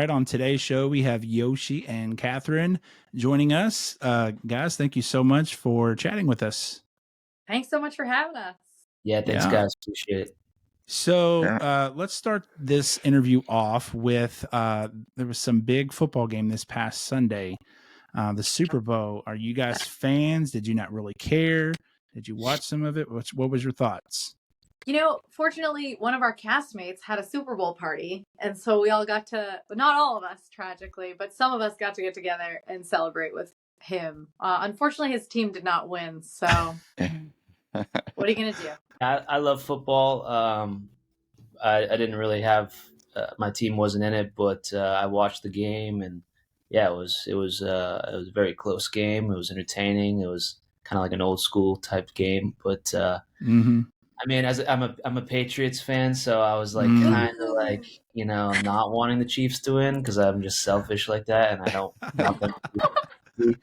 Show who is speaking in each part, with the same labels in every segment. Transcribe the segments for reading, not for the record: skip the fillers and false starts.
Speaker 1: right, on today's show, we have Yoshi and Catherine joining us. Guys, thank you so much for chatting with us.
Speaker 2: Thanks so much for having us.
Speaker 3: Yeah, thanks, guys. Appreciate it.
Speaker 1: So let's start this interview off with there was some big football game this past Sunday, the Super Bowl. Are you guys fans? Did you not really care? Did you watch some of it? What was your thoughts?
Speaker 2: Fortunately, one of our castmates had a Super Bowl party, and so we all got to, not all of us, tragically, but some of us got to get together and celebrate with him. Unfortunately, his team did not win, so what are you going to do?
Speaker 3: I love football. I didn't really have my team wasn't in it, but I watched the game, and yeah, it was a very close game. It was entertaining. It was kind of like an old school type game, but I mean, I'm a Patriots fan, so I was like kind of like not wanting the Chiefs to win because I'm just selfish like that, and I don't want them to.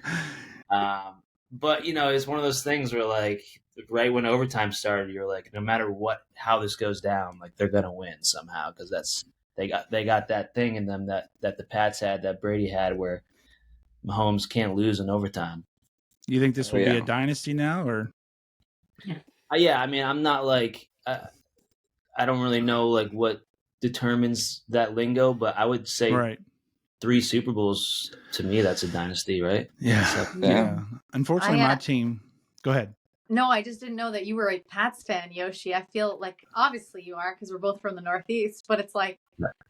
Speaker 3: But it's one of those things where like right when overtime started, you're like, no matter how this goes down, like they're gonna win somehow because they got that thing in them that the Pats had, that Brady had, where Mahomes can't lose in overtime.
Speaker 1: You think this will be a dynasty now, or?
Speaker 3: Yeah, I mean, I'm not like I don't really know like what determines that lingo, but I would say 3 Super Bowls to me, that's a dynasty, right?
Speaker 1: Yeah. Unfortunately, my team. Go ahead.
Speaker 2: No, I just didn't know that you were a Pats fan, Yoshi. I feel like obviously you are because we're both from the Northeast, but it's like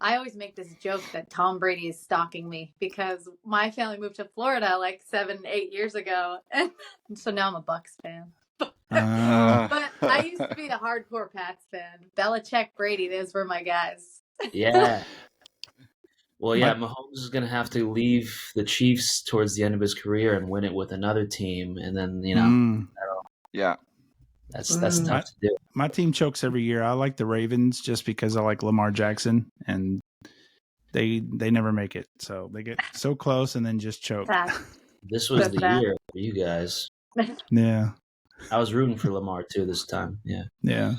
Speaker 2: I always make this joke that Tom Brady is stalking me because my family moved to Florida like 7-8 years ago, and so now I'm a Bucs fan. But I used to be a hardcore Pats fan. Belichick, Brady, those were my guys.
Speaker 3: Yeah. Well, yeah, Mahomes is going to have to leave the Chiefs towards the end of his career and win it with another team, and then that's tough to do.
Speaker 1: My team chokes every year. I like the Ravens just because I like Lamar Jackson, and they never make it. So they get so close and then just choke.
Speaker 3: This was the year for you guys.
Speaker 1: Yeah.
Speaker 3: I was rooting for Lamar too this time.
Speaker 1: Yeah.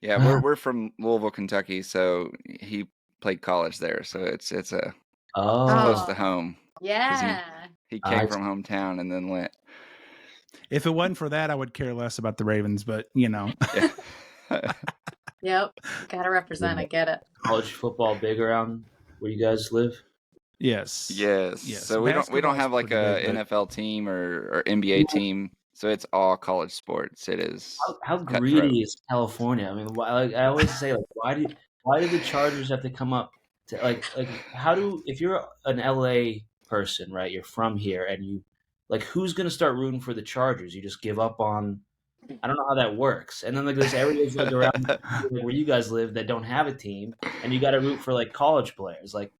Speaker 4: We're from Louisville, Kentucky, so he played college there, so it's a close to home.
Speaker 2: Yeah,
Speaker 4: he came from hometown and then went.
Speaker 1: If it wasn't for that, I would care less about the Ravens, but
Speaker 2: Yep, gotta represent. I get it.
Speaker 3: College football big around where you guys live?
Speaker 1: Yes.
Speaker 4: So we don't have like a NFL team or NBA team. So it's all college sports. It is.
Speaker 3: How greedy is California? I mean, I always say, like, why do the Chargers have to come up to like if you're an LA person, right? You're from here, and you like, who's gonna start rooting for the Chargers? You just give up on. I don't know how that works. And then like there's areas like around where you guys live that don't have a team, and you got to root for like college players. Like,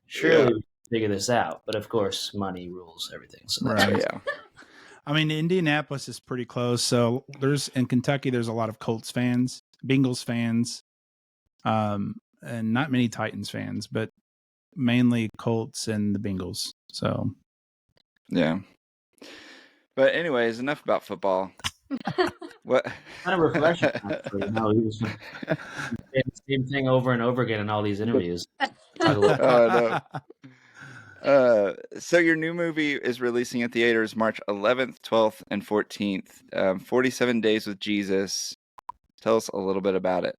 Speaker 3: surely we can figure this out, but of course, money rules everything. So that's right.
Speaker 1: I mean, Indianapolis is pretty close. So in Kentucky, there's a lot of Colts fans, Bengals fans, and not many Titans fans, but mainly Colts and the Bengals. So,
Speaker 4: yeah. But anyways, enough about football. What
Speaker 3: kind of refreshing? Actually. No, he was saying the same thing over and over again in all these interviews.
Speaker 4: No. So your new movie is releasing in theaters March 11th, 12th, and 14th. 47 Days with Jesus. Tell us a little bit about it.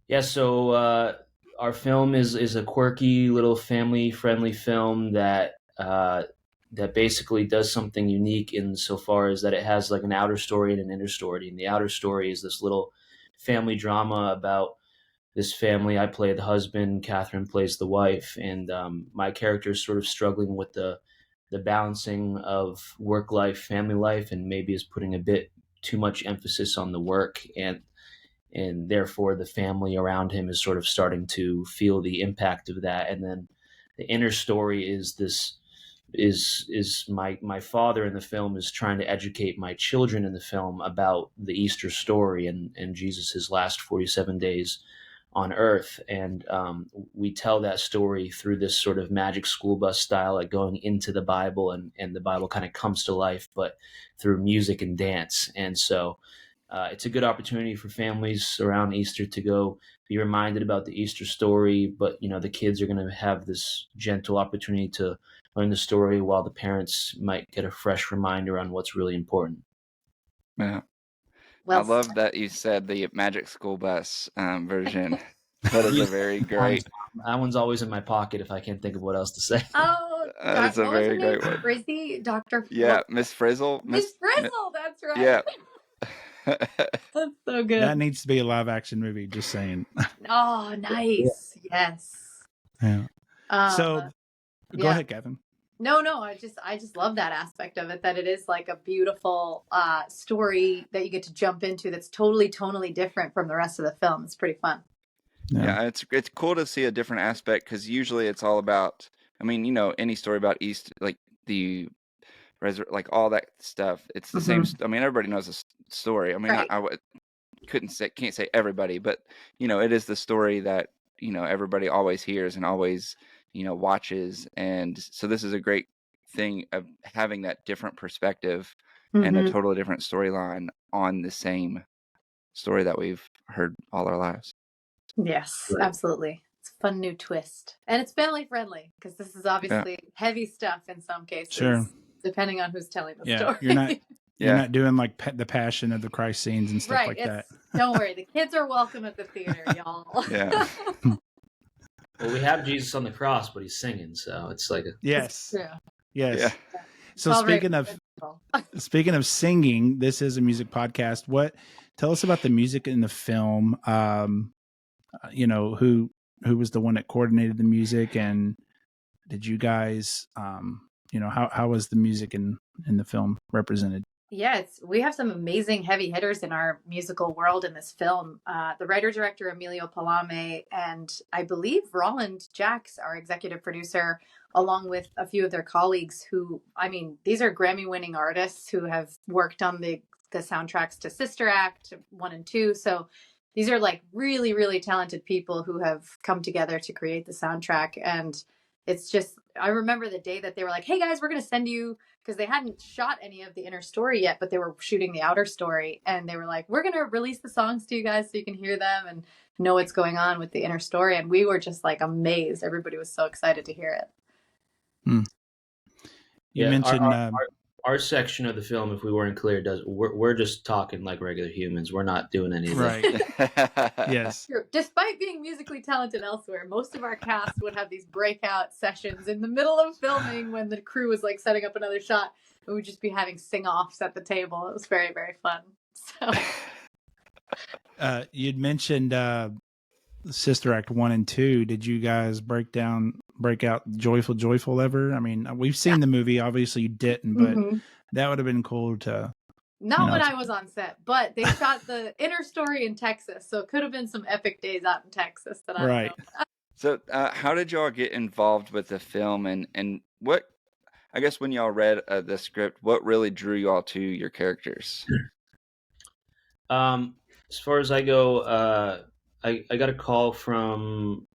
Speaker 3: Yeah, so our film is a quirky little family-friendly film that basically does something unique insofar as that it has like an outer story and an inner story. And the outer story is this little family drama about this family. I play the husband, Catherine plays the wife, and my character is sort of struggling with the balancing of work life, family life, and maybe is putting a bit too much emphasis on the work, and therefore the family around him is sort of starting to feel the impact of that. And then the inner story is this is my father in the film is trying to educate my children in the film about the Easter story and Jesus's last 47 days on earth. And we tell that story through this sort of magic school bus style, like going into the Bible, and the Bible kind of comes to life, but through music and dance. And so it's a good opportunity for families around Easter to go be reminded about the Easter story. But, the kids are going to have this gentle opportunity to learn the story while the parents might get a fresh reminder on what's really important.
Speaker 4: Yeah.
Speaker 2: Well,
Speaker 4: I love that you said the Magic School Bus version. That is a very great.
Speaker 3: That one's always in my pocket if I can't think of what else to say.
Speaker 2: Oh,
Speaker 4: That is a
Speaker 2: what was her
Speaker 4: very
Speaker 2: name?
Speaker 4: great one.
Speaker 2: Frizzy? Dr.
Speaker 4: Yeah, Miss Frizzle.
Speaker 2: Miss Frizzle, that's right.
Speaker 4: Yeah.
Speaker 2: That's so good.
Speaker 1: That needs to be a live action movie. Just saying.
Speaker 2: Oh, nice. Yes.
Speaker 1: Yeah. So, go
Speaker 2: yeah.
Speaker 1: ahead, Catherine.
Speaker 2: No, I just love that aspect of it, that it is like a beautiful story that you get to jump into that's totally tonally different from the rest of the film. It's pretty fun.
Speaker 4: Yeah, it's cool to see a different aspect, because usually it's all about, any story about East, like the like all that stuff. It's the same. Everybody knows the story.
Speaker 2: Right.
Speaker 4: I can't say everybody, but it is the story that everybody always hears and always watches, and so this is a great thing of having that different perspective and a totally different storyline on the same story that we've heard all our lives.
Speaker 2: Yes, absolutely. It's a fun new twist, and it's family friendly, because this is obviously heavy stuff in some cases.
Speaker 1: Sure.
Speaker 2: Depending on who's telling the story.
Speaker 1: You're not doing like the Passion of the Christ scenes and stuff like that.
Speaker 2: Don't worry, the kids are welcome at the theater, y'all.
Speaker 4: Yeah.
Speaker 3: Well, we have Jesus on the cross, but he's singing, so it's like
Speaker 1: yes.
Speaker 2: Yeah.
Speaker 1: Yes.
Speaker 4: Yeah.
Speaker 1: So speaking of singing, this is a music podcast. Tell us about the music in the film. Who was the one that coordinated the music, and did you guys how was the music in the film represented?
Speaker 2: Yeah, we have some amazing heavy hitters in our musical world in this film. The writer-director Emilio Palame, and I believe Roland Jacks, our executive producer, along with a few of their colleagues who, these are Grammy-winning artists who have worked on the soundtracks to Sister Act 1 and 2. So these are like really, really talented people who have come together to create the soundtrack. And it's just, I remember the day that they were like, hey guys, we're going to send you, because they hadn't shot any of the inner story yet, but they were shooting the outer story. And they were like, we're going to release the songs to you guys so you can hear them and know what's going on with the inner story. And we were just like amazed. Everybody was so excited to hear it.
Speaker 1: You mentioned
Speaker 3: our section of the film, if we weren't clear, we're just talking like regular humans. We're not doing anything.
Speaker 1: Right. Yes.
Speaker 2: True. Despite being musically talented elsewhere, most of our cast would have these breakout sessions in the middle of filming when the crew was like setting up another shot, and we'd just be having sing-offs at the table. It was very, very fun. So
Speaker 1: you'd mentioned Sister Act 1 and 2. Did you guys break out Joyful ever? We've seen the movie, obviously you didn't, but that would have been cool to.
Speaker 2: Not when I was on set, but they shot the inner story in Texas, so it could have been some epic days out in Texas that I don't know.
Speaker 4: So how did y'all get involved with the film, and what, I guess when y'all read the script, what really drew y'all to your characters?
Speaker 3: As far as I go, I got a call from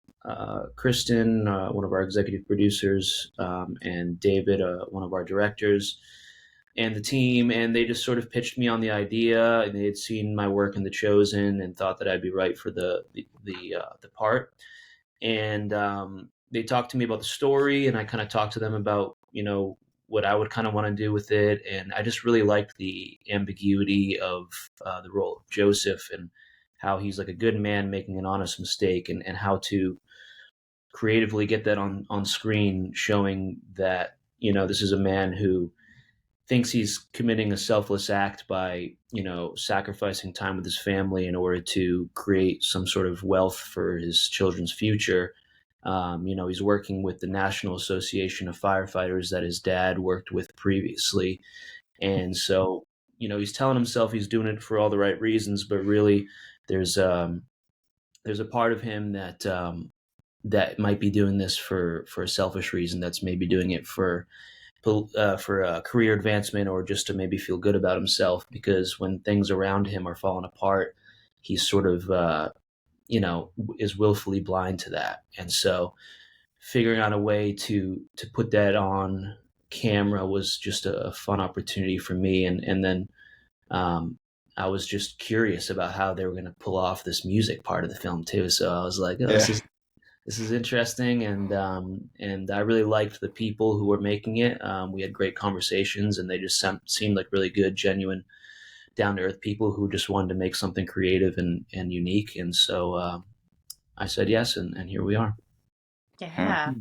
Speaker 3: Kristen, one of our executive producers, and David, one of our directors, and the team, and they just sort of pitched me on the idea, and they had seen my work in The Chosen and thought that I'd be right for the part. And they talked to me about the story, and I kind of talked to them about, what I would kind of want to do with it. And I just really liked the ambiguity of the role of Joseph, and how he's like a good man making an honest mistake, and how to creatively get that on screen, showing that, this is a man who thinks he's committing a selfless act by, sacrificing time with his family in order to create some sort of wealth for his children's future. He's working with the National Association of Firefighters that his dad worked with previously. And so, he's telling himself he's doing it for all the right reasons, but really there's a part of him that might be doing this for a selfish reason, that's maybe doing it for a career advancement, or just to maybe feel good about himself, because when things around him are falling apart, he's sort of, is willfully blind to that. And so figuring out a way to put that on camera was just a fun opportunity for me. And then I was just curious about how they were going to pull off this music part of the film too. So I was like, oh,
Speaker 4: Yeah.
Speaker 3: this is interesting, and I really liked the people who were making it. We had great conversations, and they just seemed like really good, genuine, down to earth people who just wanted to make something creative and unique. And so I said yes, and here we are.
Speaker 2: Yeah.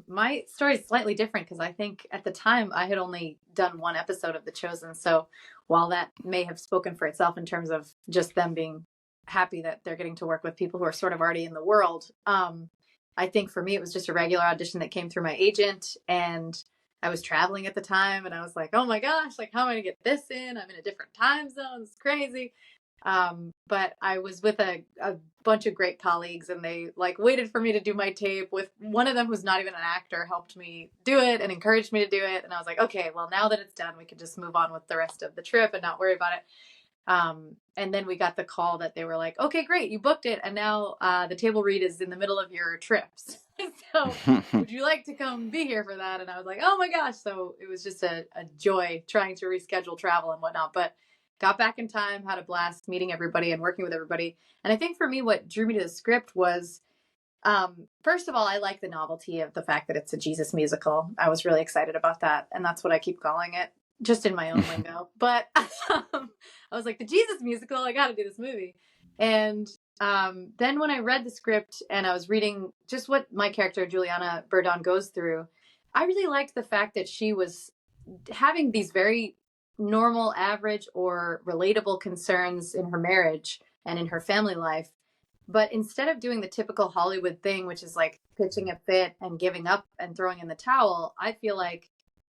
Speaker 2: My story is slightly different because I think at the time I had only done one episode of The Chosen. So while that may have spoken for itself in terms of just them being happy that they're getting to work with people who are sort of already in the world, I think for me it was just a regular audition that came through my agent, and I was traveling at the time, and I was like, oh my gosh, like how am I gonna get this in? I'm in a different time zone. It's crazy. But I was with a bunch of great colleagues, and they like waited for me to do my tape. With one of them who's not even an actor helped me do it and encouraged me to do it. And I was like, okay, well now that it's done, we can just move on with the rest of the trip and not worry about it. And then we got the call that they were like, okay, great, you booked it, and now the table read is in the middle of your trips. So would you like to come be here for that? And I was like, oh my gosh. So it was just a joy trying to reschedule travel and whatnot, but got back in time, had a blast meeting everybody and working with everybody. And I think for me, what drew me to the script was, first of all, I like the novelty of the fact that it's a Jesus musical. I was really excited about that. And that's what I keep calling it, just in my own lingo. But I was like, the Jesus musical, I got to do this movie. And then when I read the script and I was reading just what my character, Juliana Burdon, goes through, I really liked the fact that she was having these very normal, average, or relatable concerns in her marriage and in her family life. But instead of doing the typical Hollywood thing, which is like pitching a fit and giving up and throwing in the towel, I feel like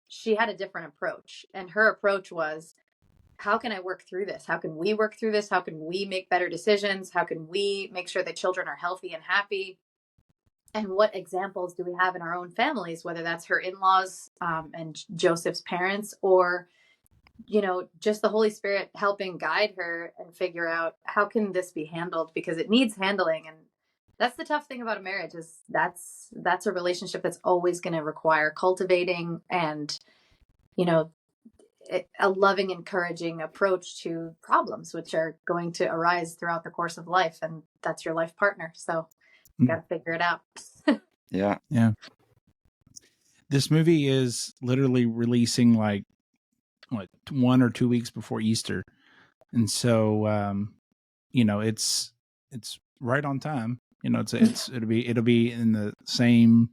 Speaker 2: she had a different approach. And her approach was, how can I work through this? How can we work through this? How can we make better decisions? How can we make sure that children are healthy and happy? And what examples do we have in our own families, whether that's her in-laws and Joseph's parents, or just the Holy Spirit helping guide her and figure out how can this be handled, because it needs handling. And that's the tough thing about a marriage, is that's a relationship that's always going to require cultivating and, a loving, encouraging approach to problems, which are going to arise throughout the course of life. And that's your life partner. So you got to figure it out.
Speaker 4: Yeah.
Speaker 1: Yeah. This movie is literally releasing like 1 or 2 weeks before Easter, and so it's right on time. It'll be in the same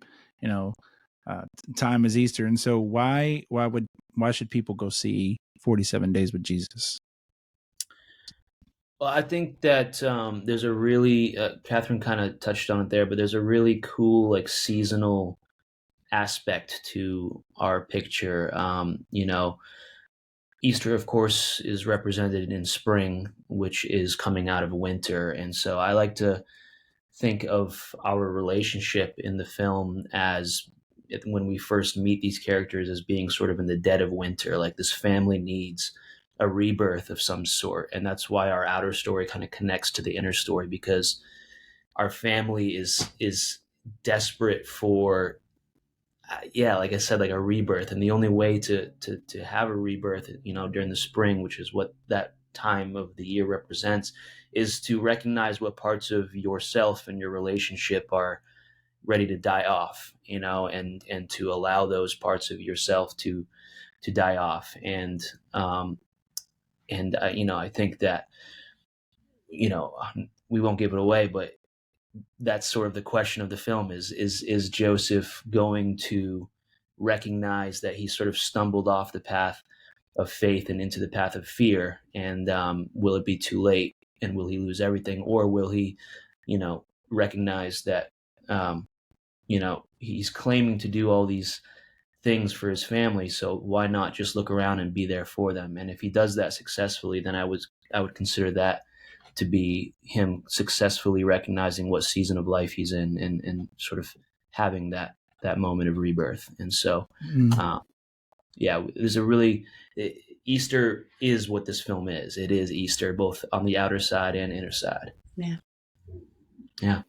Speaker 1: time as Easter, and so why should people go see 47 Days with Jesus?
Speaker 3: Well, I think that there's a really Catherine kind of touched on it there, but there's a really cool like seasonal aspect to our picture. Easter, of course, is represented in spring, which is coming out of winter. And so I like to think of our relationship in the film as when we first meet these characters as being sort of in the dead of winter, like this family needs a rebirth of some sort. And that's why our outer story kind of connects to the inner story, because our family is desperate for like I said, like a rebirth. And the only way to have a rebirth, during the spring, which is what that time of the year represents, is to recognize what parts of yourself and your relationship are ready to die off, and to allow those parts of yourself to die off. And I think that, we won't give it away, but that's sort of the question of the film is Joseph going to recognize that he sort of stumbled off the path of faith and into the path of fear, and will it be too late, and will he lose everything, or will he recognize that he's claiming to do all these things for his family, so why not just look around and be there for them? And if he does that successfully, then I would consider that to be him successfully recognizing what season of life he's in, and sort of having that moment of rebirth. And so, there's a really, Easter is what this film is. It is Easter, both on the outer side and inner side.
Speaker 2: Yeah.
Speaker 3: Yeah.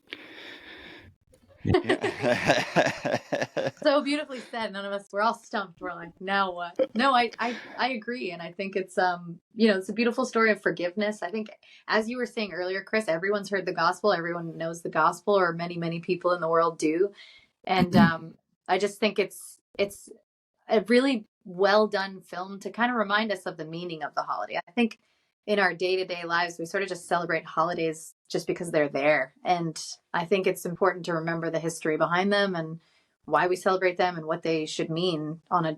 Speaker 2: So beautifully said. None of us, we're all stumped. We're like, now what? No, I agree. And I think it's, it's a beautiful story of forgiveness. I think, as you were saying earlier, Chris, everyone's heard the gospel. Everyone knows the gospel, or many, many people in the world do. And I just think it's a really well done film to kind of remind us of the meaning of the holiday. I think in our day-to-day lives, we sort of just celebrate holidays just because they're there. And I think it's important to remember the history behind them and why we celebrate them and what they should mean on a,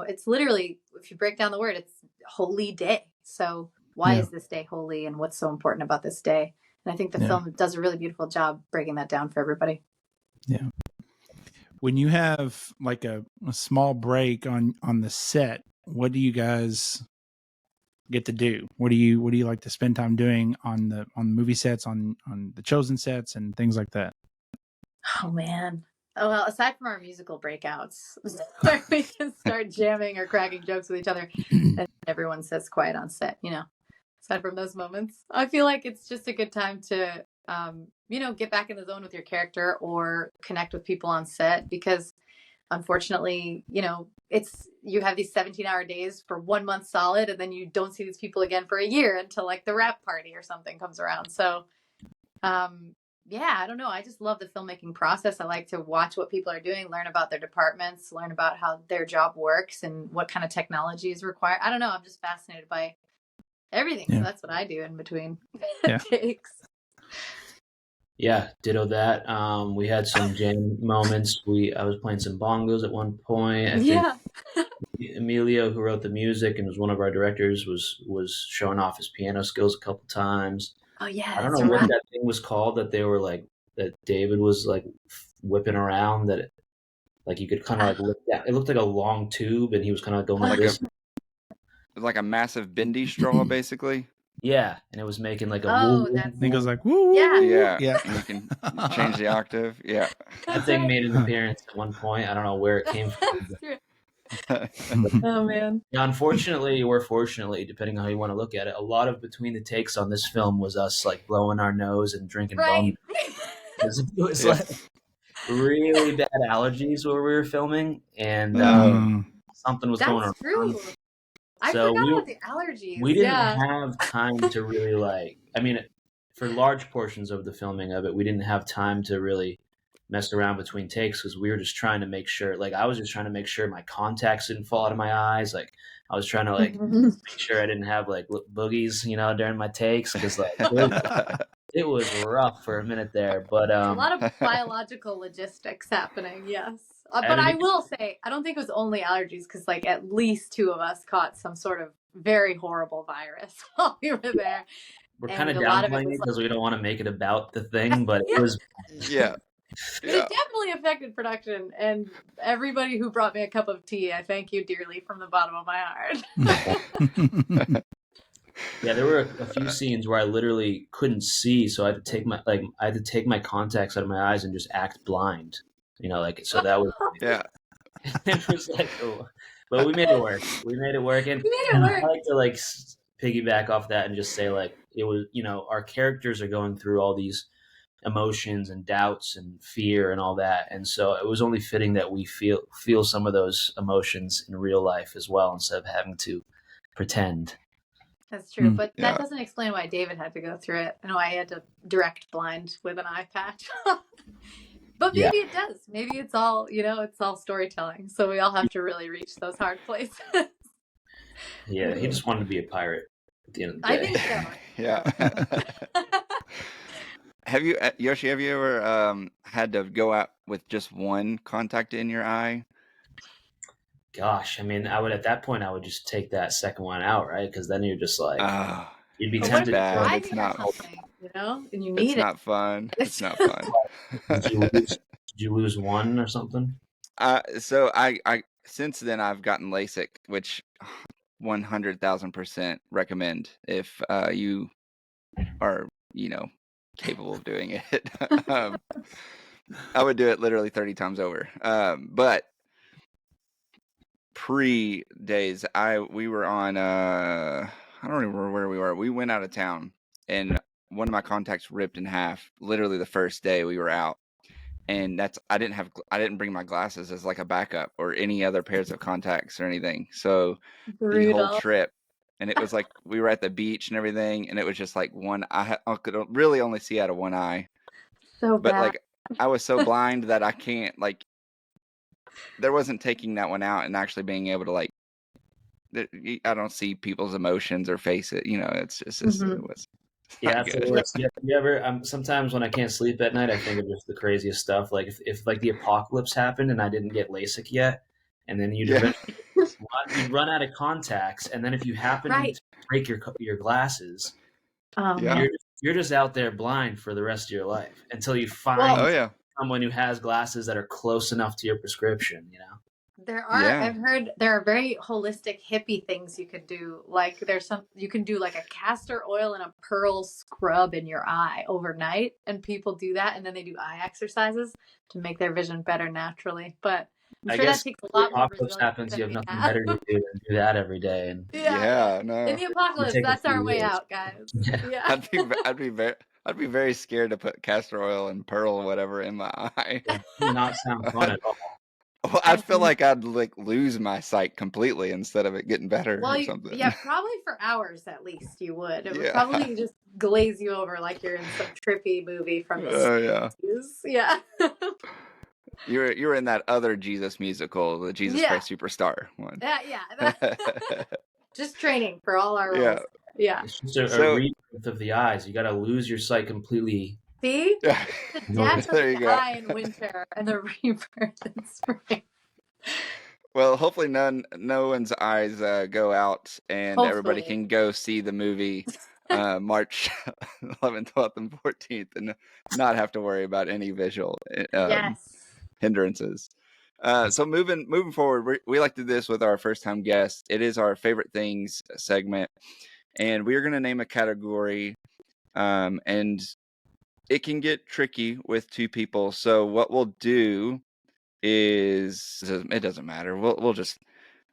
Speaker 2: it's literally, if you break down the word, it's holy day. So why is this day holy and what's so important about this day? And I think the film does a really beautiful job breaking that down for everybody.
Speaker 1: Yeah. When you have like a small break on the set, what do you guys get to do? What do you like to spend time doing on the movie sets, on the chosen sets and things like that?
Speaker 2: Oh man. Oh well, aside from our musical breakouts where we can start jamming or cracking jokes with each other and everyone says quiet on set, aside from those moments, I feel like it's just a good time to get back in the zone with your character or connect with people on set, because unfortunately, you have these 17-hour days for 1 month solid, and then you don't see these people again for a year until like the wrap party or something comes around. So I don't know. I just love the filmmaking process. I like to watch what people are doing, learn about their departments, learn about how their job works and what kind of technology is required. I don't know. I'm just fascinated by everything. Yeah. So that's what I do in between takes.
Speaker 3: Yeah, ditto that. We had some jam moments. I was playing some bongos at one point. I think Emilio, who wrote the music and was one of our directors, was showing off his piano skills a couple times.
Speaker 2: Oh yeah,
Speaker 3: I don't know what that thing was called that they were like, that David was like whipping around, that like you could kind of like look at. It looked like a long tube, and he was kind of going like this.
Speaker 4: It was like a massive bendy straw, basically.
Speaker 3: Yeah, and it was making like a woo.
Speaker 1: And he goes like woo.
Speaker 2: Yeah.
Speaker 4: And you can change the octave. Yeah,
Speaker 3: that thing made an appearance at one point. I don't know where it came from.
Speaker 2: Oh man.
Speaker 3: Yeah, unfortunately or fortunately, depending on how you want to look at it, a lot of between the takes on this film was us like blowing our nose and drinking bone. It was like really bad allergies where we were filming, and something was going on.
Speaker 2: That's true. I forgot about the allergies.
Speaker 3: We didn't have time to really for large portions of the filming of it, we didn't have time to really mess around between takes because we were just trying to make sure, like I was just trying to make sure my contacts didn't fall out of my eyes. Like I was trying to make sure I didn't have like boogies, during my takes, because like it was rough for a minute there. But
Speaker 2: a lot of biological logistics happening, yes. But I will say, I don't think it was only allergies, because like at least 2 of us caught some sort of very horrible virus while we were there.
Speaker 3: We're kind of downplaying it because we don't want to make it about the thing, but it was
Speaker 2: It definitely affected production, and everybody who brought me a cup of tea, I thank you dearly from the bottom of my heart.
Speaker 3: Yeah, there were a few scenes where I literally couldn't see, so I had to take my contacts out of my eyes and just act blind. So that was it was like, but we made it work. And I like to like piggyback off that and just say like it was, our characters are going through all these emotions and doubts and fear and all that, and so it was only fitting that we feel some of those emotions in real life as well, instead of having to pretend.
Speaker 2: That's true, but that doesn't explain why David had to go through it and why I had to direct blind with an eye patch. But maybe it does. Maybe it's all, it's all storytelling. So we all have to really reach those hard places.
Speaker 3: Yeah, he just wanted to be a pirate at the end of the day.
Speaker 2: I think so.
Speaker 4: Yeah. Have you, Yoshi, ever had to go out with just one contact in your eye?
Speaker 3: Gosh, at that point, I would just take that second one out, right? Because then you're just like, you'd be tempted to.
Speaker 4: It's not,
Speaker 2: and you need
Speaker 4: it's not fun. It's not fun.
Speaker 3: Did you lose one or something?
Speaker 4: So I since then I've gotten LASIK, which 100,000% recommend if you are, capable of doing it. I would do it literally 30 times over. But pre-days, we were on I don't remember where we were. We went out of town, and one of my contacts ripped in half literally the first day we were out. and I didn't bring my glasses as like a backup or any other pairs of contacts or anything. So the whole
Speaker 2: Brutal.
Speaker 4: trip, and it was like we were at the beach and everything, and it was just like I could really only see out of one eye.
Speaker 2: So
Speaker 4: But
Speaker 2: bad.
Speaker 4: like I was so blind that I can't, like, there wasn't taking that one out and actually being able to, like, I don't see people's emotions or face it. You know, it's just it was
Speaker 3: Yeah,
Speaker 4: not
Speaker 3: that's the
Speaker 4: good.
Speaker 3: worst. You ever? Sometimes when I can't sleep at night, I think of just the craziest stuff. Like if like the apocalypse happened and I didn't get LASIK yet, and then you'd
Speaker 4: Yeah.
Speaker 3: you'd run out of contacts, and then if you happen to break your glasses,
Speaker 4: Yeah.
Speaker 3: you're just out there blind for the rest of your life until you find
Speaker 4: Oh yeah.
Speaker 3: someone who has glasses that are close enough to your prescription. You know.
Speaker 2: I've heard there are very holistic hippie things you could do. Like you can do like a castor oil and a pearl scrub in your eye overnight, and people do that, and then they do eye exercises to make their vision better naturally. But I'm sure that takes a lot more
Speaker 3: apocalypse happens, you have nothing better to do than do that every day. And
Speaker 4: no.
Speaker 2: In the apocalypse, that's our way out, guys. Yeah.
Speaker 4: I'd be very scared to put castor oil and pearl or whatever in my eye.
Speaker 3: It does not sound fun at all.
Speaker 4: Well, I feel like I'd like lose my sight completely instead of it getting better or something.
Speaker 2: Yeah, probably for hours at least you would. It would probably just glaze you over like you're in some trippy movie from the 60s. Yeah.
Speaker 4: You were in that other Jesus musical, the Jesus Christ Superstar one.
Speaker 2: Yeah. Just training for all our roles. Yeah.
Speaker 3: It's just a rebirth of the eyes. You got to lose your sight completely.
Speaker 2: See? The death of the eye in winter and the rebirth in spring.
Speaker 4: Well, hopefully no one's eyes go out and everybody can go see the movie March 11th, 12th, and 14th and not have to worry about any visual hindrances. So moving forward, we like to do this with our first time guests. It is our favorite things segment, and we are going to name a category, and it can get tricky with two people. So what we'll do is, it doesn't matter. We'll just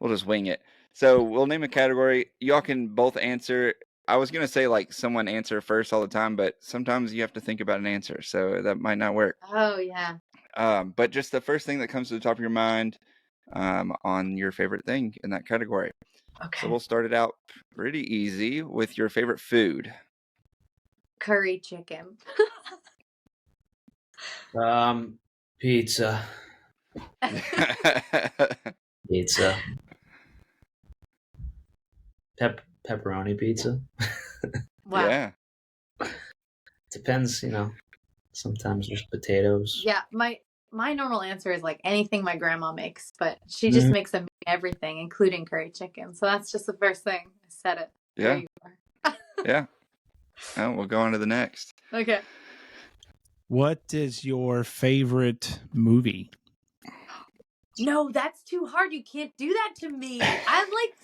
Speaker 4: wing it. So we'll name a category. Y'all can both answer. I was gonna say like someone answer first all the time, but sometimes you have to think about an answer, so that might not work.
Speaker 2: Oh yeah.
Speaker 4: But just the first thing that comes to the top of your mind, on your favorite thing in that category.
Speaker 2: Okay.
Speaker 4: So we'll start it out pretty easy with your favorite food.
Speaker 2: Curry chicken.
Speaker 3: Pizza. Pizza. Pepperoni pizza.
Speaker 2: Wow.
Speaker 4: Yeah.
Speaker 3: Depends, sometimes there's potatoes.
Speaker 2: Yeah, my normal answer is like anything my grandma makes, but she just makes everything, including curry chicken. So that's just the first thing. I said it.
Speaker 4: Yeah. Yeah. Oh, we'll go on to the next.
Speaker 2: Okay.
Speaker 1: What is your favorite movie?
Speaker 2: No, that's too hard. You can't do that to me. I have like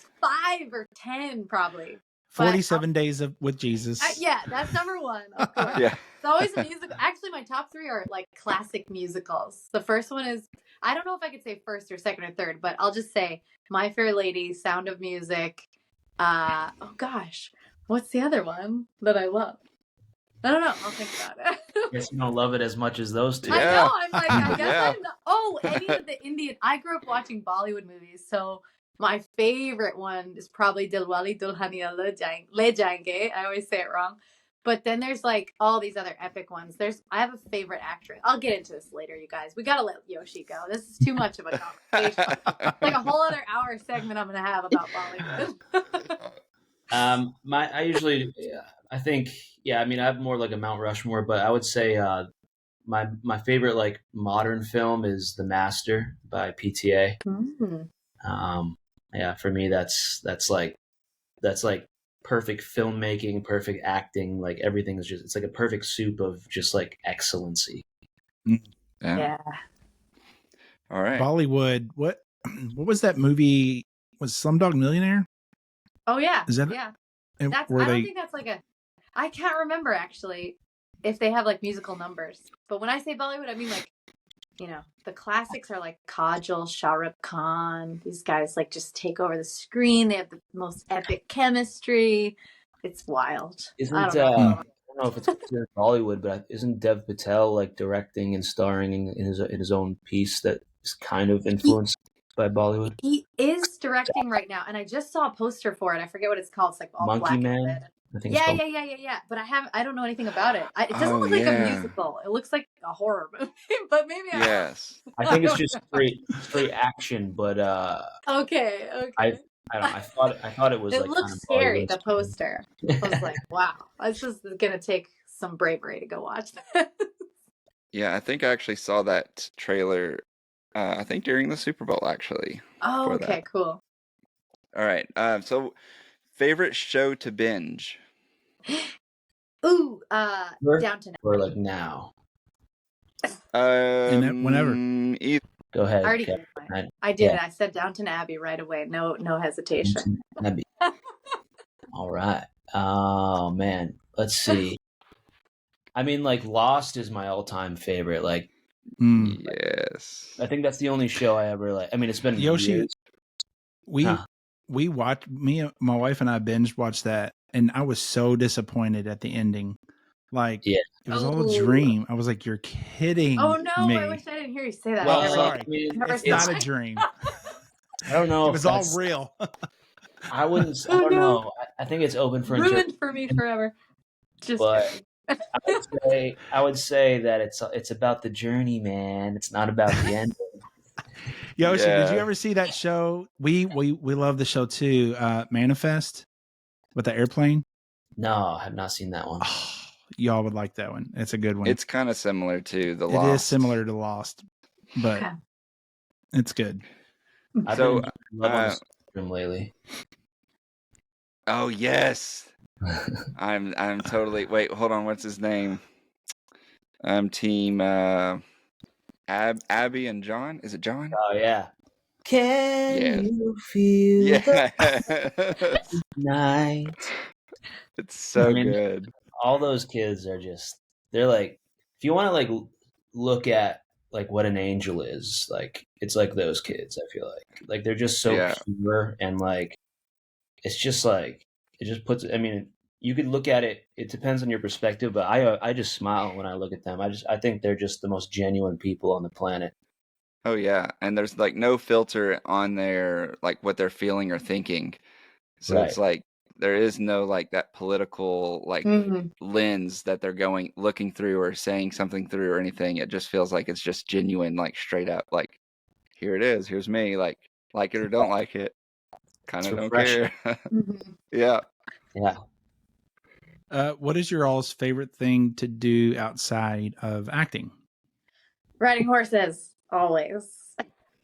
Speaker 2: 5 or 10 probably.
Speaker 1: 47 Days with Jesus.
Speaker 2: Yeah, that's number 1, of course.
Speaker 4: Yeah.
Speaker 2: It's always a musical. Actually, my top 3 are like classic musicals. The first one is, I don't know if I could say first or second or third, but I'll just say My Fair Lady, Sound of Music. Oh gosh, what's the other one that I love? I don't know. I'll think about it.
Speaker 3: I guess you don't love it as much as those two.
Speaker 2: I know. I'm like, I guess I'm not. Oh, any of the Indian. I grew up watching Bollywood movies, so my favorite one is probably Dilwale Dulhania Le Jayenge. I always say it wrong. But then there's like all these other epic ones. I have a favorite actress. I'll get into this later, you guys. We gotta let Yoshi go. This is too much of a conversation. Like a whole other hour segment I'm gonna have about Bollywood.
Speaker 3: I have more like a Mount Rushmore, but I would say my favorite like modern film is The Master by PTA. For me that's like perfect filmmaking, perfect acting, like everything is it's like a perfect soup of just like excellency.
Speaker 2: Yeah.
Speaker 4: All right.
Speaker 1: Bollywood. What was that movie? Was Slumdog Millionaire?
Speaker 2: Oh yeah.
Speaker 1: Is that
Speaker 2: I don't think that's like I can't remember actually if they have like musical numbers. But when I say Bollywood, I mean like, the classics are like Kajol, Shah Rukh Khan. These guys like just take over the screen. They have the most epic chemistry. It's wild.
Speaker 3: Isn't know if it's considered Bollywood, but isn't Dev Patel like directing and starring in his own piece that is kind of influenced by Bollywood?
Speaker 2: He is directing right now, and I just saw a poster for it. I forget what it's called. It's like all
Speaker 3: Monkey
Speaker 2: black
Speaker 3: Man,
Speaker 2: and red.
Speaker 3: I think it's called.
Speaker 2: Yeah. But I don't know anything about it. It doesn't
Speaker 4: Oh,
Speaker 2: look like a
Speaker 4: yeah.
Speaker 2: musical. It looks like a horror movie. But maybe
Speaker 4: Yes.
Speaker 3: I think it's just straight action, but
Speaker 2: Okay.
Speaker 3: I thought it was
Speaker 2: It
Speaker 3: like
Speaker 2: looks
Speaker 3: kind of
Speaker 2: scary.
Speaker 3: Bollywood.
Speaker 2: The poster. I was like, wow, this is gonna take some bravery to go watch this.
Speaker 4: Yeah, I think I actually saw that trailer. I think during the Super Bowl, actually.
Speaker 2: Oh,
Speaker 4: for
Speaker 2: okay,
Speaker 4: that.
Speaker 2: cool.
Speaker 4: All right. So, favorite show to binge?
Speaker 2: Ooh,
Speaker 3: Or
Speaker 2: Downton
Speaker 3: like now.
Speaker 1: whenever.
Speaker 3: Go ahead.
Speaker 2: I already
Speaker 3: Kat.
Speaker 2: gave mine. I did. I said Downton Abbey right away. No hesitation.
Speaker 3: Abbey. All right. Oh man, let's see. I mean, like Lost is my all-time favorite. Like,
Speaker 4: Yes.
Speaker 3: I think that's the only show I ever like. I mean, it's been
Speaker 1: Yoshi,
Speaker 3: years.
Speaker 1: we watched, my wife and I binge watched that, and I was so disappointed at the ending. Like,
Speaker 3: Yeah.
Speaker 1: it was all a dream. I was like, "You're kidding
Speaker 2: Oh no!
Speaker 1: me."
Speaker 2: I wish I didn't hear you say that.
Speaker 3: Well,
Speaker 1: sorry,
Speaker 3: I mean,
Speaker 2: never
Speaker 1: it's
Speaker 2: saw
Speaker 1: not a
Speaker 2: it.
Speaker 1: dream.
Speaker 3: I don't know.
Speaker 1: It
Speaker 3: if
Speaker 1: was all
Speaker 3: that's-
Speaker 1: real.
Speaker 3: I wouldn't. I
Speaker 2: Oh,
Speaker 3: don't
Speaker 2: no.
Speaker 3: know. I think it's open for
Speaker 2: Ruined for me forever. Just
Speaker 3: But-
Speaker 2: kidding.
Speaker 3: I would say that it's about the journey, man. It's not about the end.
Speaker 1: Yoshi, did you
Speaker 4: Yeah.
Speaker 1: ever see that show? We love the show too. Manifest with the airplane.
Speaker 3: No, I have not seen that one.
Speaker 1: Oh, y'all would like that one. It's a good one.
Speaker 4: It's kind of similar to The
Speaker 1: It
Speaker 4: Lost.
Speaker 1: is similar to Lost, but
Speaker 2: Okay.
Speaker 1: it's good.
Speaker 3: I've
Speaker 4: So,
Speaker 3: been love on the spectrum lately.
Speaker 4: Oh yes. I'm totally. Wait, hold on. What's his name? Team Abby and John. Is it John?
Speaker 3: Oh yeah. Can
Speaker 4: Yes.
Speaker 3: you feel
Speaker 4: Yeah.
Speaker 3: the night?
Speaker 4: It's so
Speaker 3: I mean,
Speaker 4: good.
Speaker 3: all those kids are they're like, if you want to like look at like what an angel is, like it's like those kids. I feel like they're just so
Speaker 4: Yeah.
Speaker 3: pure, and like it's just like it just puts. I mean, you could look at it. It depends on your perspective, but I just smile when I look at them. I think they're just the most genuine people on the planet.
Speaker 4: Oh yeah, and there's like no filter on their like what they're feeling or thinking. So
Speaker 3: Right.
Speaker 4: it's like there is no like that political like
Speaker 2: Mhm.
Speaker 4: lens that they're looking through or saying something through or anything. It just feels like it's just genuine, like straight up, like here it is, here's me, like it or don't like it, kind of
Speaker 3: It's
Speaker 4: don't
Speaker 3: refreshing.
Speaker 4: care.
Speaker 2: Mhm.
Speaker 4: Yeah.
Speaker 3: Yeah.
Speaker 1: What is your all's favorite thing to do outside of acting?
Speaker 2: Riding horses, always.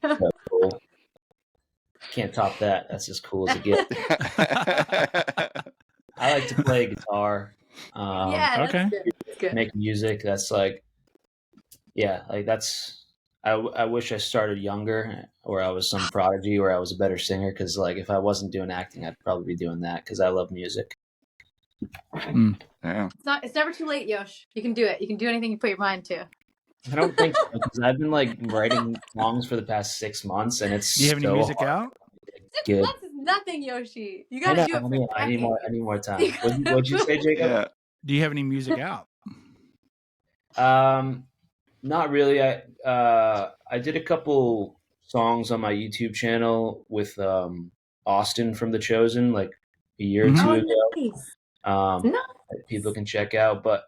Speaker 3: So cool. Can't top that. That's as cool as it gets. I like to play guitar.
Speaker 2: Yeah, that's
Speaker 1: okay.
Speaker 2: good. That's good.
Speaker 3: Make music. That's like, yeah, like that's. I wish I started younger, or I was some prodigy, or I was a better singer. Because like, if I wasn't doing acting, I'd probably be doing that because I love music.
Speaker 4: Yeah.
Speaker 2: It's never too late, Yosh. You can do it. You can do anything you put your mind to.
Speaker 3: I don't think so, because I've been like writing songs for the past 6 months, and it's
Speaker 1: Do you have any
Speaker 3: so
Speaker 1: music
Speaker 3: hard.
Speaker 1: out?
Speaker 2: 6
Speaker 3: Good.
Speaker 2: months is nothing, Yoshi. You
Speaker 3: I
Speaker 2: gotta
Speaker 3: know.
Speaker 2: do it for
Speaker 3: I need more. I
Speaker 2: decades.
Speaker 3: need more time. What'd you say, Jacob?
Speaker 4: Yeah.
Speaker 1: Do you have any music out?
Speaker 3: Not really. I did a couple songs on my YouTube channel with Austin from The Chosen like a year or two
Speaker 2: Oh,
Speaker 3: ago.
Speaker 2: nice.
Speaker 3: That people can check out. But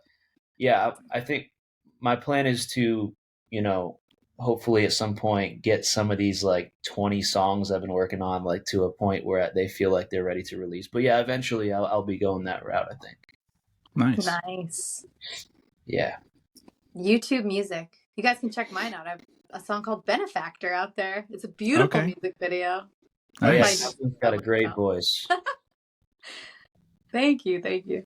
Speaker 3: yeah, I think my plan is to, hopefully at some point get some of these like 20 songs I've been working on like to a point where they feel like they're ready to release. But yeah, eventually I'll be going that route, I think.
Speaker 1: Nice.
Speaker 2: Nice.
Speaker 3: Yeah.
Speaker 2: YouTube music. You guys can check mine out. I have a song called Benefactor out there. It's a beautiful
Speaker 1: Okay.
Speaker 2: music video.
Speaker 3: Oh, yeah,
Speaker 1: Nice.
Speaker 3: Austin's got a great voice.
Speaker 2: Thank you. Thank you.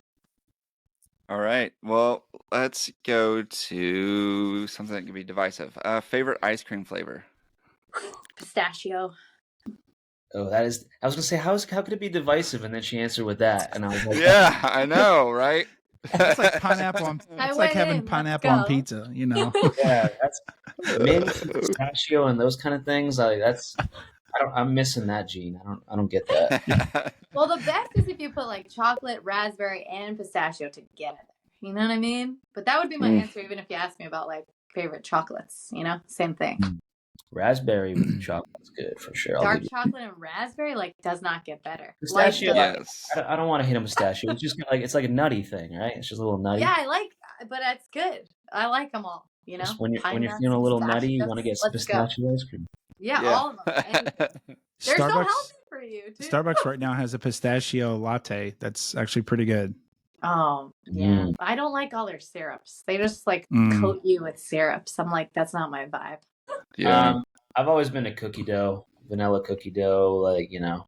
Speaker 4: All right. Well, let's go to something that can be divisive. Favorite ice cream flavor?
Speaker 2: Pistachio.
Speaker 3: Oh, that is. I was gonna say, how could it be divisive? And then she answered with that, and I was like,
Speaker 4: Yeah, I know, right?
Speaker 1: It's like pineapple on.
Speaker 2: I
Speaker 1: It's like
Speaker 2: went
Speaker 1: having
Speaker 2: in. Let's
Speaker 1: pineapple on
Speaker 2: go.
Speaker 1: pizza. You know.
Speaker 3: yeah, that's mint, pistachio, and those kind of things. Like that's. I'm missing that gene. I don't get that.
Speaker 2: Well, the best is if you put like chocolate, raspberry, and pistachio together. You know what I mean? But that would be my answer, even if you asked me about like favorite chocolates. You know, same thing.
Speaker 3: Raspberry with chocolate's good for sure. I'll
Speaker 2: Dark
Speaker 3: give you
Speaker 2: chocolate and raspberry like does not get better.
Speaker 3: pistachio.
Speaker 2: Life doesn't.
Speaker 4: Yes.
Speaker 3: I don't want to hit a pistachio. It's just like it's like a nutty thing, right? It's just a little nutty.
Speaker 2: Yeah, I like, but it's good. I like them all. You know,
Speaker 3: Just when you're
Speaker 2: pine nuts,
Speaker 3: feeling a little nutty, you want to get some
Speaker 2: pistachios. Let's go.
Speaker 3: pistachio ice cream.
Speaker 2: Yeah, all of them. And they're so healthy for you too.
Speaker 1: Starbucks right now has a pistachio latte that's actually pretty good.
Speaker 2: Oh yeah, I don't like all their syrups. They just like
Speaker 1: Mm.
Speaker 2: coat you with syrups. I'm like, that's not my vibe.
Speaker 4: Yeah.
Speaker 3: I've always been a cookie dough, vanilla cookie dough. Like, you know,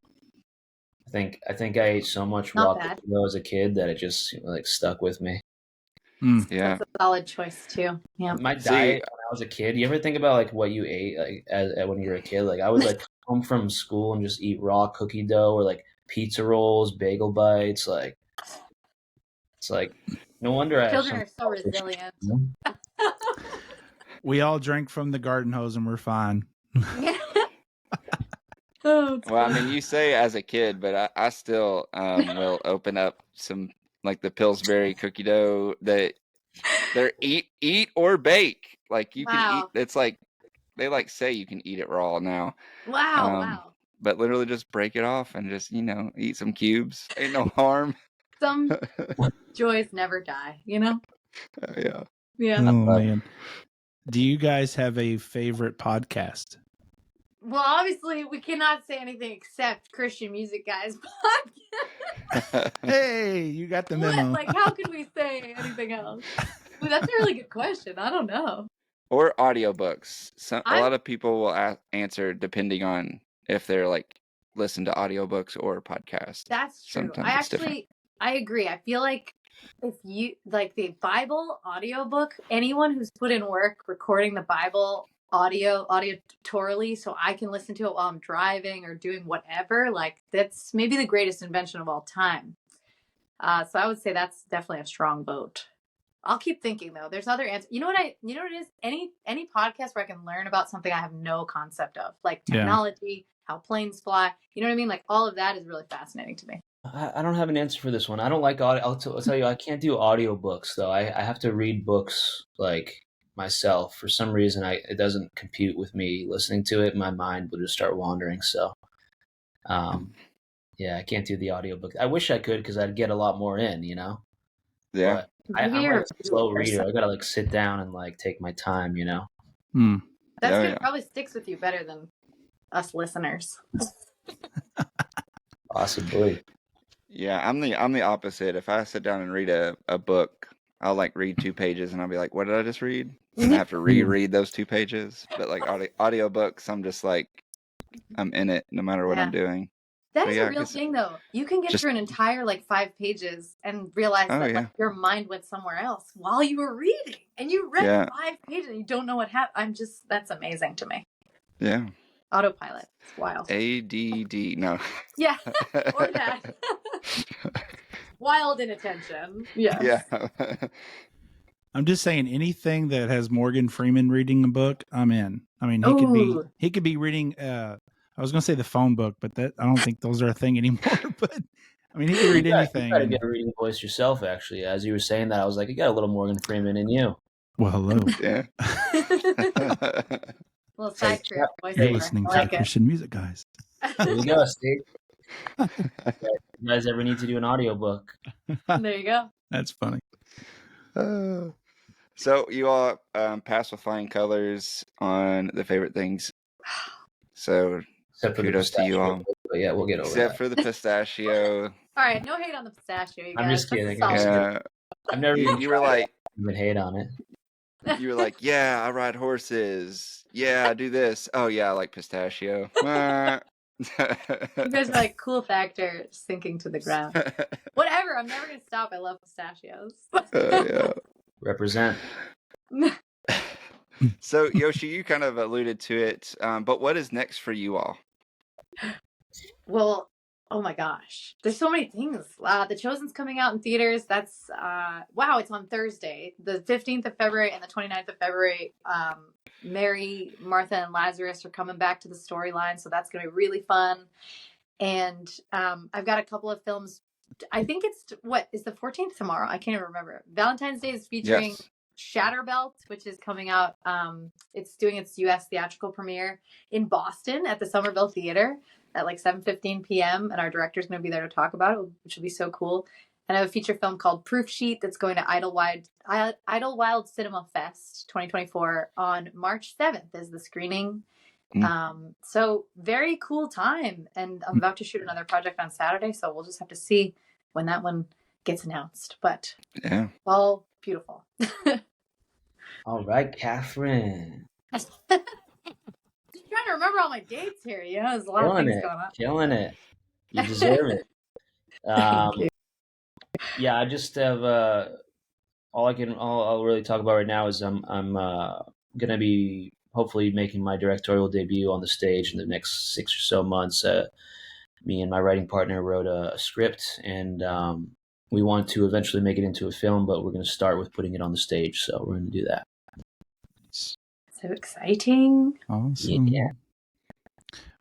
Speaker 3: I think I ate so much
Speaker 2: Not
Speaker 3: raw
Speaker 2: bad.
Speaker 3: cookie dough as a kid that it just like stuck with me.
Speaker 1: Mm.
Speaker 4: Yeah.
Speaker 2: That's a solid choice too. Yeah.
Speaker 3: My
Speaker 4: See-
Speaker 3: diet when I was a kid. You ever think about like what you ate like as when you were a kid? Like I would like come home from school and just eat raw cookie dough or like pizza rolls, bagel bites. Like it's like no wonder I have
Speaker 2: Children are so resilient.
Speaker 1: We all drank from the garden hose and we're fine.
Speaker 2: Oh, it's
Speaker 4: Well, I
Speaker 2: funny.
Speaker 4: mean, you say as a kid, but I still will open up some like the Pillsbury cookie dough that they're eat or bake. Like you can eat.
Speaker 2: Wow.
Speaker 4: It's like they like say you can eat it raw now.
Speaker 2: Wow, wow.
Speaker 4: But literally just break it off and just eat some cubes. Ain't no harm.
Speaker 2: Some joys never die, you know?
Speaker 4: Yeah.
Speaker 2: Yeah.
Speaker 1: Oh man. Do you guys have a favorite podcast?
Speaker 2: Well, obviously, we cannot say anything except Christian Music Guys podcast.
Speaker 1: Hey, you got the memo.
Speaker 2: Like, how could we say anything else? Well, that's a really good question. I don't know.
Speaker 4: Or audiobooks. A
Speaker 2: I'm-
Speaker 4: lot of people will answer depending on if they're like listen to audiobooks or podcasts.
Speaker 2: That's true.
Speaker 4: Sometimes it's different.
Speaker 2: I agree. I feel like if you like the Bible audiobook, anyone who's put in work recording the Bible auditorily so I can listen to it while I'm driving or doing whatever, like that's maybe the greatest invention of all time. So I would say that's definitely a strong vote. I'll keep thinking though. There's other answers. You know what it is? Any podcast where I can learn about something I have no concept of, like technology, how planes fly. You know what I mean? Like all of that is really fascinating to me.
Speaker 3: I don't have an answer for this one. I don't like audio. I'll tell you, I can't do audiobooks though. I have to read books like myself. For some reason, it doesn't compute with me listening to it. My mind will just start wandering. So, yeah, I can't do the audiobook. I wish I could because I'd get a lot more in, you know?
Speaker 4: Yeah.
Speaker 3: But I'm like a slow reader. I gotta like sit down and like take my time, you know?
Speaker 2: That's good. Probably sticks with you better than us listeners.
Speaker 3: Possibly.
Speaker 4: Yeah, I'm the opposite. If I sit down and read a book, I'll like read 2 pages and I'll be like, what did I just read? And I have to reread those 2 pages. But like audiobooks, I'm just like, I'm in it no matter what I'm doing.
Speaker 2: That is a real thing though. You can get through an entire like 5 pages and realize that like, your mind went somewhere else while you were reading. And you read 5 pages and you don't know what happened. That's amazing to me.
Speaker 4: Yeah.
Speaker 2: Autopilot. It's wild.
Speaker 4: ADD. No.
Speaker 2: Yeah. Or that. Wild inattention. Yes.
Speaker 4: Yeah.
Speaker 1: I'm just saying anything that has Morgan Freeman reading a book, I'm in. I mean, he could be reading I was going to say the phone book, but I don't think those are a thing anymore, but I mean, he could read anything.
Speaker 3: You got to get a reading voice yourself actually. As you were saying that, I was like, you got a little Morgan Freeman in you.
Speaker 1: Well, hello.
Speaker 4: Yeah.
Speaker 2: Well, side career voice.
Speaker 1: You're listening to Christian Music Guys.
Speaker 3: There you go, Steve. You guys ever need to do an audiobook?
Speaker 2: There you go.
Speaker 1: That's funny.
Speaker 4: So you all pass with flying colors on the favorite things. So kudos to you all.
Speaker 3: But yeah, we'll get over
Speaker 4: Except
Speaker 3: that.
Speaker 4: for the pistachio.
Speaker 2: All right, no hate on the pistachio, you guys.
Speaker 3: I'm just kidding.
Speaker 4: Yeah.
Speaker 3: I've never
Speaker 4: You were like,
Speaker 3: even hate on it.
Speaker 4: You were like, yeah, I ride horses. Yeah, I do this. Oh yeah, I like pistachio.
Speaker 2: You guys are like cool factor sinking to the ground. Whatever, I'm never gonna stop. I love pistachios.
Speaker 4: Yeah.
Speaker 3: Represent.
Speaker 4: So Yoshi, you kind of alluded to it, but what is next for you all?
Speaker 2: Well, oh my gosh, there's so many things. The Chosen's coming out in theaters. That's wow, it's on Thursday, the 15th of February and the 29th of February. Mary, Martha, and Lazarus are coming back to the storyline, so that's gonna be really fun. And I've got a couple of films I think it's what is the 14th tomorrow. I can't even remember. Valentine's Day is featuring
Speaker 4: Yes.
Speaker 2: Shatterbelt, which is coming out. It's doing its U.S. theatrical premiere in Boston at the Somerville Theater at like 7:15 p.m. And our director's going to be there to talk about it, which will be so cool. And I have a feature film called Proof Sheet that's going to Idlewild Cinema Fest 2024 on March 7th is the screening. So very cool time. And I'm about to shoot another project on Saturday, so we'll just have to see when that one gets announced. But
Speaker 4: Yeah.
Speaker 2: all beautiful.
Speaker 3: All right, Catherine.
Speaker 2: Just trying to remember all my dates here. You know, there's a lot of things going on.
Speaker 3: Killing it. You deserve it.
Speaker 2: Thank you.
Speaker 3: Yeah, I just have all I'll really talk about right now is I'm gonna be hopefully making my directorial debut on the stage in the next 6 or so months. Me and my writing partner wrote a script, and we want to eventually make it into a film, but we're going to start with putting it on the stage. So we're going to do that.
Speaker 2: So exciting.
Speaker 1: Awesome.
Speaker 3: Yeah.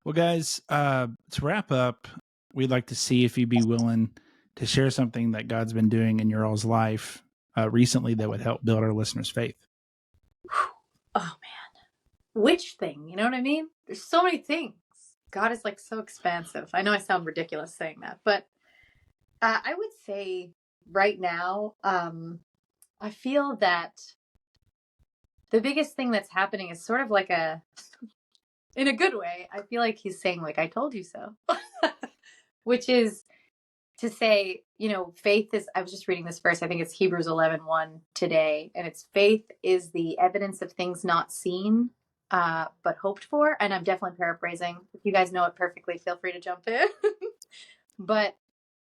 Speaker 1: Well, guys, to wrap up, we'd like to see if you'd be willing to share something that God's been doing in your all's life recently that would help build our listeners' faith.
Speaker 2: Oh, man. Which thing? You know what I mean? There's so many things. God is like so expansive. I know I sound ridiculous saying that, but I would say right now, I feel that the biggest thing that's happening is sort of like in a good way, I feel like he's saying like, I told you so, which is to say, you know, faith is, I was just reading this verse. I think it's Hebrews 11:1 today. And it's faith is the evidence of things not seen, but hoped for. And I'm definitely paraphrasing. If you guys know it perfectly, feel free to jump in. But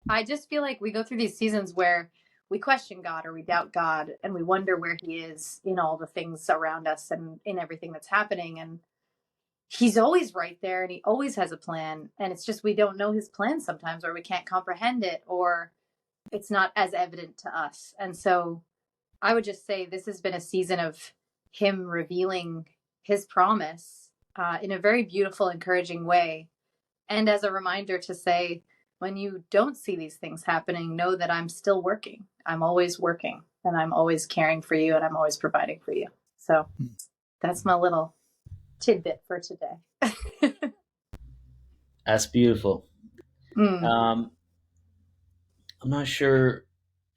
Speaker 2: I just feel like we go through these seasons where we question God or we doubt God and we wonder where he is in all the things around us and in everything that's happening. And he's always right there and he always has a plan. And it's just we don't know his plan sometimes, or we can't comprehend it, or it's not as evident to us. And so I would just say this has been a season of him revealing his promise in a very beautiful, encouraging way. And as a reminder to say, when you don't see these things happening, know that I'm still working. I'm always working and I'm always caring for you and I'm always providing for you. So that's my little tidbit for today.
Speaker 3: That's beautiful. I'm not sure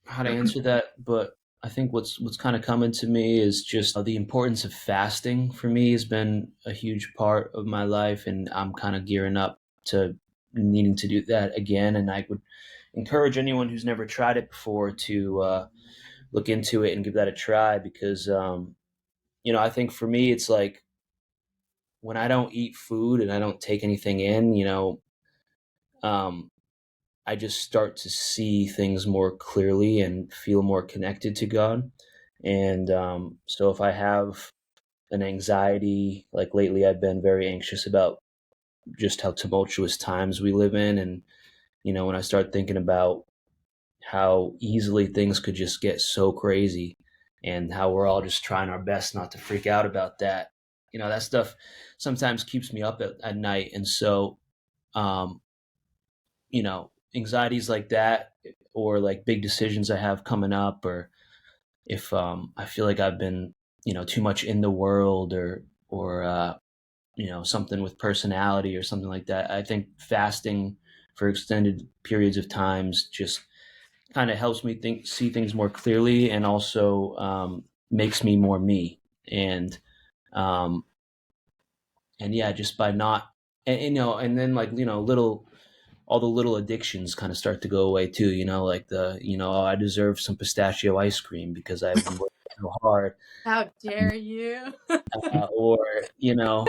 Speaker 3: how to answer that, but I think what's kind of coming to me is just the importance of fasting for me has been a huge part of my life, and I'm kind of gearing up to needing to do that again. And I would encourage anyone who's never tried it before to look into it and give that a try, because you know, I think for me it's like when I don't eat food and I don't take anything in, you know, I just start to see things more clearly and feel more connected to God. And so if I have an anxiety, like lately I've been very anxious about just how tumultuous times we live in. And, you know, when I start thinking about how easily things could just get so crazy and how we're all just trying our best not to freak out about that, you know, that stuff sometimes keeps me up at night. And so, you know, anxieties like that, or like big decisions I have coming up, or if I feel like I've been, you know, too much in the world, or you know, something with personality or something like that, I think fasting for extended periods of times just kind of helps me see things more clearly, and also makes me more me. Um, and yeah, just by not, and you know, and then like, you know, all the little addictions kind of start to go away too, you know, like you know, oh, I deserve some pistachio ice cream because I've been working so hard.
Speaker 2: How dare you?
Speaker 3: Or, you know,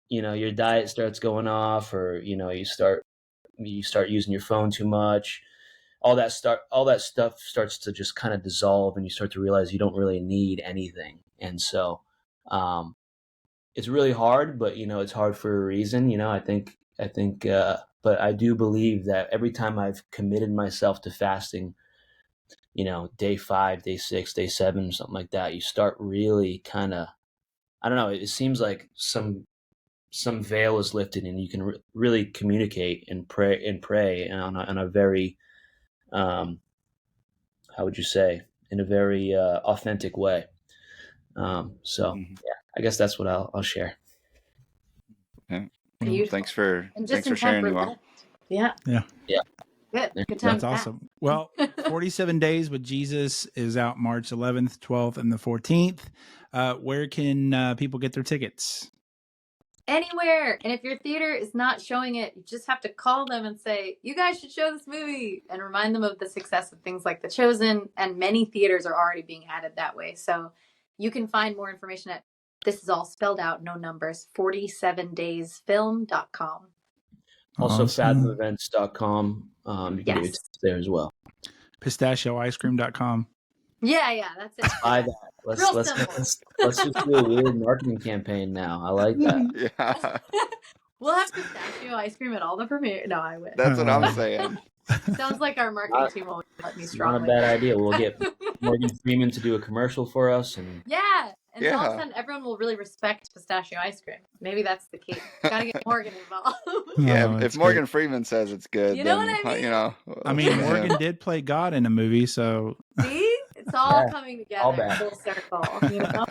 Speaker 3: your diet starts going off, or, you know, you start using your phone too much. All that stuff starts to just kind of dissolve, and you start to realize you don't really need anything. And so, it's really hard, but, you know, it's hard for a reason. You know, I think, but I do believe that every time I've committed myself to fasting, you know, day 5, day 6, day 7, something like that, you start really kind of, I don't know, it seems like some veil is lifted, and you can really communicate and pray on a very how would you say, in a very authentic way. So yeah, I guess that's what I'll share.
Speaker 4: Yeah.
Speaker 2: Beautiful.
Speaker 4: Thanks for
Speaker 2: And just in time
Speaker 4: sharing,
Speaker 2: for
Speaker 4: you all.
Speaker 2: Lent. Yeah.
Speaker 1: Yeah.
Speaker 2: Good. Good time.
Speaker 1: That's awesome. Well, 47 Days with Jesus is out March 11th, 12th, and the 14th. Where can people get their tickets?
Speaker 2: Anywhere. And if your theater is not showing it, you just have to call them and say, you guys should show this movie, and remind them of the success of things like The Chosen. And many theaters are already being added that way. So you can find more information at, this is all spelled out, no numbers, 47daysfilm.com.
Speaker 3: Also,
Speaker 1: Awesome.
Speaker 3: fathomevents.com. You can get your tickets there as well.
Speaker 1: Pistachioicecream.com.
Speaker 2: Yeah, that's it.
Speaker 3: Buy that. Let's just do a weird marketing campaign now. I like that.
Speaker 4: Yeah.
Speaker 2: We'll have pistachio ice cream at all the premiere. No, I wish.
Speaker 4: That's what I'm saying.
Speaker 2: Sounds like our marketing team will let me
Speaker 3: Not
Speaker 2: strongly.
Speaker 3: a bad idea. We'll get Morgan Freeman to do a commercial for us, and
Speaker 2: Yeah. And
Speaker 4: Yeah.
Speaker 2: all of a sudden, everyone will really respect pistachio ice cream. Maybe that's the key. Gotta get Morgan involved.
Speaker 4: Yeah,
Speaker 1: Oh,
Speaker 4: if
Speaker 1: that's
Speaker 4: Morgan
Speaker 1: great.
Speaker 4: Freeman says it's good,
Speaker 2: You know
Speaker 4: then,
Speaker 2: what I mean?
Speaker 4: you know.
Speaker 1: I mean, Morgan did play God in a movie, so
Speaker 2: See? It's all
Speaker 3: Yeah,
Speaker 2: coming
Speaker 3: all
Speaker 2: together
Speaker 3: back.
Speaker 2: full circle. You know?